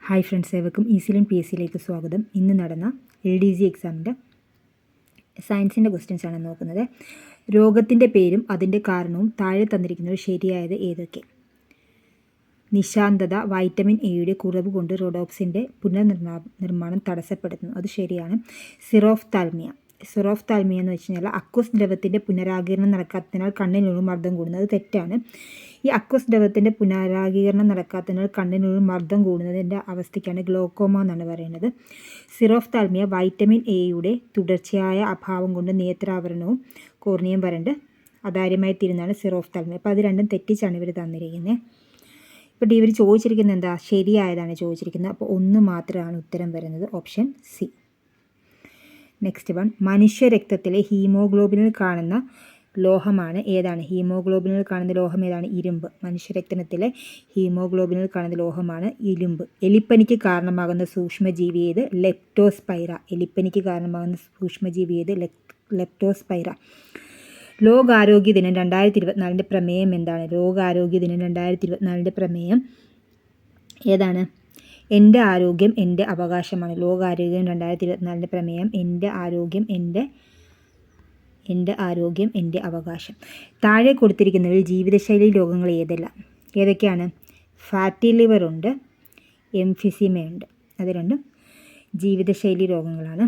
Hi friends, ഏവർക്കും ഈസിലിൻ PSCയിലേക്ക് സ്വാഗതം. ഇന്ന് നടന്ന LDC എക്സാമിൻ്റെ സയൻസിൻ്റെ ക്വസ്റ്റ്യൻസ് ആണ് നോക്കുന്നത്. രോഗത്തിൻ്റെ പേരും അതിൻ്റെ കാരണവും താഴെ തന്നിരിക്കുന്നത് ശരിയായത് ഏതൊക്കെ? നിശാന്തത വൈറ്റമിൻ എയുടെ കുറവ് കൊണ്ട് റോഡോപ്സിൻ്റെ പുനർനിർമ്മാണം തടസ്സപ്പെടുന്നു. അത് ശരിയാണ്. സിറോഫ്താൽമിയ എന്ന് വെച്ച് കഴിഞ്ഞാൽ അക്വസ് ദ്രവത്തിൻ്റെ പുനരാഗീരണം നടക്കാത്തതിനാൽ കണ്ണിനുള്ളിൽ മർദ്ദം കൂടുന്നത്. തെറ്റാണ്. ഈ അക്വസ് ദ്രവത്തിൻ്റെ പുനരാഗീരണം നടക്കാത്തതിനാൽ കണ്ണിനുള്ളിൽ മർദ്ദം കൂടുന്നതിൻ്റെ അവസ്ഥയ്ക്കാണ് ഗ്ലോക്കോമ എന്നാണ് പറയുന്നത്. സിറോഫ്താൽമിയ വൈറ്റമിൻ എയുടെ തുടർച്ചയായ അഭാവം കൊണ്ട് നേത്രാവരണവും കോർണിയം വരണ്ട് അതാര്യമായി തീരുന്നതാണ് സിറോഫ്താൽമിയ. അപ്പോൾ അത് രണ്ടും തെറ്റിച്ചാണ് ഇവർ തന്നിരിക്കുന്നത്. ഇപ്പോൾ ഇവർ ചോദിച്ചിരിക്കുന്നത് എന്താ? ശരിയായതാണ് ചോദിച്ചിരിക്കുന്നത്. അപ്പോൾ ഒന്ന് മാത്രമാണ് ഉത്തരം വരുന്നത്, ഓപ്ഷൻ സി. നെക്സ്റ്റ് വൺ, മനുഷ്യരക്തത്തിലെ ഹീമോഗ്ലോബിനിൽ കാണുന്ന ലോഹമാണ് ഏതാണ്? ഹീമോഗ്ലോബിനിൽ കാണുന്ന ലോഹം ഏതാണ്? ഇരുമ്പ്. മനുഷ്യരക്തത്തിലെ ഹീമോഗ്ലോബിനിൽ കാണുന്ന ലോഹമാണ് ഇരുമ്പ്. എലിപ്പനിക്ക് കാരണമാകുന്ന സൂക്ഷ്മജീവി ഏത്? ലെപ്റ്റോസ്പൈറ. എലിപ്പനിക്ക് കാരണമാകുന്ന സൂക്ഷ്മജീവി ഏത്? ലെപ്റ്റോസ്പൈറ. ലോകാരോഗ്യ ദിനം 2024 പ്രമേയം എന്താണ്? ലോകാരോഗ്യ ദിനം 2024 പ്രമേയം ഏതാണ്? എൻ്റെ ആരോഗ്യം എൻ്റെ അവകാശമാണ്. ലോകാരോഗ്യം 2024 പ്രമേയം എൻ്റെ ആരോഗ്യം എൻ്റെ അവകാശം. താഴെ കൊടുത്തിരിക്കുന്നവരിൽ ജീവിതശൈലി രോഗങ്ങൾ ഏതൊക്കെയാണ്? ഫാറ്റി ലിവർ ഉണ്ട്, എംഫിസിമയുണ്ട്. അത് രണ്ടും ജീവിതശൈലി രോഗങ്ങളാണ്.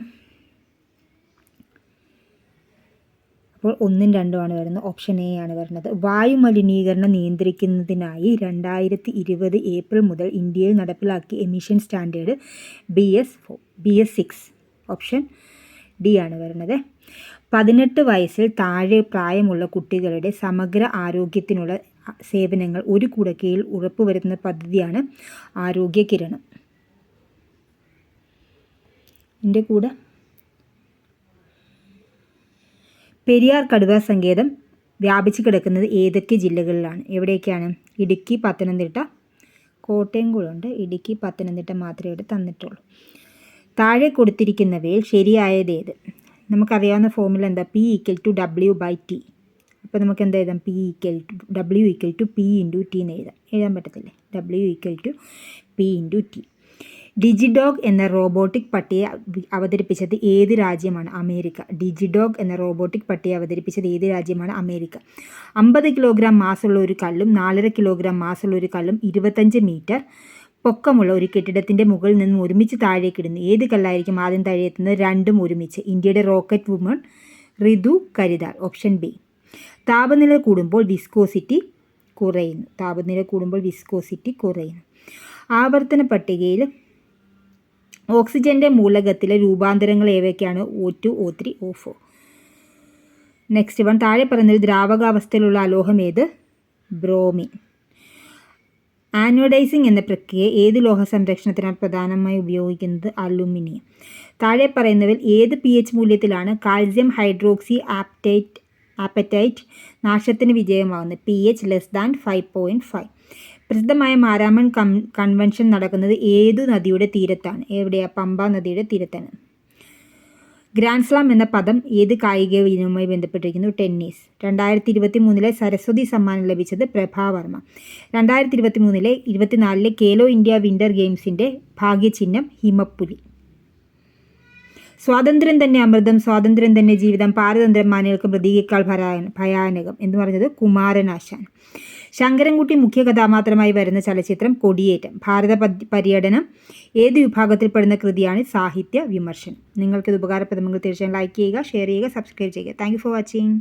അപ്പോൾ 1ഉം 2ഉമാണ് വരുന്നത്, ഓപ്ഷൻ എ ആണ് വരുന്നത്. വായുമലിനീകരണം നിയന്ത്രിക്കുന്നതിനായി 2020 ഏപ്രിൽ മുതൽ ഇന്ത്യയിൽ നടപ്പിലാക്കിയ emission standard BS6. Option D ആണ് വരുന്നത്. 18 വയസ്സിൽ താഴെ പ്രായമുള്ള കുട്ടികളുടെ സമഗ്ര ആരോഗ്യത്തിനുള്ള സേവനങ്ങൾ ഒരു കുടക്കീഴിൽ ഉറപ്പുവരുത്തുന്ന പദ്ധതിയാണ് ആരോഗ്യ കിരണം. ഇതിൻ്റെ കൂടെ പെരിയാർ കടുവ സങ്കേതം വ്യാപിച്ചു കിടക്കുന്നത് ഏതൊക്കെ ജില്ലകളിലാണ്? എവിടെയൊക്കെയാണ്? ഇടുക്കി, പത്തനംതിട്ട, കോട്ടയം കൂടെ ഉണ്ട്. ഇടുക്കി, പത്തനംതിട്ട മാത്രമേ ഇവിടെ തന്നിട്ടുള്ളൂ. താഴെ കൊടുത്തിരിക്കുന്നവയിൽ ശരിയായത് ഏത്? നമുക്കറിയാവുന്ന ഫോർമുല എന്താ? P=W/T. അപ്പോൾ നമുക്ക് എന്താ എഴുതാം? W=P × T എന്ന് എഴുതാൻ പറ്റത്തില്ലേ? W=P × T. ഡിജിഡോഗ് എന്ന റോബോട്ടിക് പട്ടിയെ അവതരിപ്പിച്ചത് ഏത് രാജ്യമാണ്? അമേരിക്ക. ഡിജിഡോഗ് എന്ന റോബോട്ടിക് പട്ടിയെ അവതരിപ്പിച്ചത് ഏത് രാജ്യമാണ്? അമേരിക്ക. 50 കിലോഗ്രാം മാസുള്ള ഒരു കല്ലും 4.5 കിലോഗ്രാം മാസുള്ള ഒരു കല്ലും 25 മീറ്റർ പൊക്കമുള്ള ഒരു കെട്ടിടത്തിൻ്റെ മുകളിൽ നിന്നും ഒരുമിച്ച് താഴേക്കിടുന്നു. ഏത് കല്ലായിരിക്കും ആദ്യം താഴെയെത്തുന്നത്? രണ്ടും ഒരുമിച്ച്. ഇന്ത്യയുടെ rocket woman Ritu Karidhal. Option B. താപനില കൂടുമ്പോൾ വിസ്കോസിറ്റി കുറയുന്നു. ആവർത്തന പട്ടികയിൽ ഓക്സിജൻ്റെ മൂലകത്തിലെ രൂപാന്തരങ്ങൾ ഏവയൊക്കെയാണ്? O2, O3, O4. Next one, താഴെ പറയുന്നത് ദ്രാവകാവസ്ഥയിലുള്ള അലോഹം ഏത്? ബ്രോമിൻ. ആനോഡൈസിങ് എന്ന പ്രക്രിയ ഏത് ലോഹ സംരക്ഷണത്തിനാണ് പ്രധാനമായി ഉപയോഗിക്കുന്നത്? അലുമിനിയം. താഴെ പറയുന്നവയിൽ ഏത് pH മൂല്യത്തിലാണ് കാൽസ്യം ഹൈഡ്രോക്സി ആപ്പറ്റൈറ്റ് നാശത്തിന് വിജയമാകുന്നത്? pH <5.5. പ്രസിദ്ധമായ മാരാമൺ കൺവെൻഷൻ നടക്കുന്നത് ഏതു നദിയുടെ തീരത്താണ്? എവിടെയാണ്? പമ്പ നദിയുടെ തീരത്താണ്. ഗ്രാൻഡ് സ്ലാം എന്ന പദം ഏത് കായിക ഇനവുമായി ബന്ധപ്പെട്ടിരിക്കുന്നു? ടെന്നീസ്. 2023 സരസ്വതി സമ്മാനം ലഭിച്ചത് പ്രഭാവർമ്മ. 2024 ഖേലോ ഇന്ത്യ വിൻ്റർ ഗെയിംസിൻ്റെ ഭാഗ്യചിഹ്നം ഹിമപ്പുലി. സ്വാതന്ത്ര്യം തന്നെ അമൃതം, സ്വാതന്ത്ര്യം തന്നെ ജീവിതം, പാരതന്ത്രമാനികൾക്ക് പ്രതീകേക്കാൾ ഭയാനകം എന്ന് പറഞ്ഞത് കുമാരനാശാൻ. ശങ്കരൻകുട്ടി മുഖ്യ കഥാപാത്രമായി വരുന്ന ചലച്ചിത്രം കൊടിയേറ്റം. ഭാരത പര്യടനം ഏത് വിഭാഗത്തിൽപ്പെടുന്ന കൃതിയാണ്? സാഹിത്യ വിമർശനം. നിങ്ങൾക്കിത് ഉപകാരപ്രദമെങ്കിൽ തീർച്ചയായും ലൈക്ക് ചെയ്യുക, ഷെയർ ചെയ്യുക, സബ്സ്ക്രൈബ് ചെയ്യുക. Thank you for watching.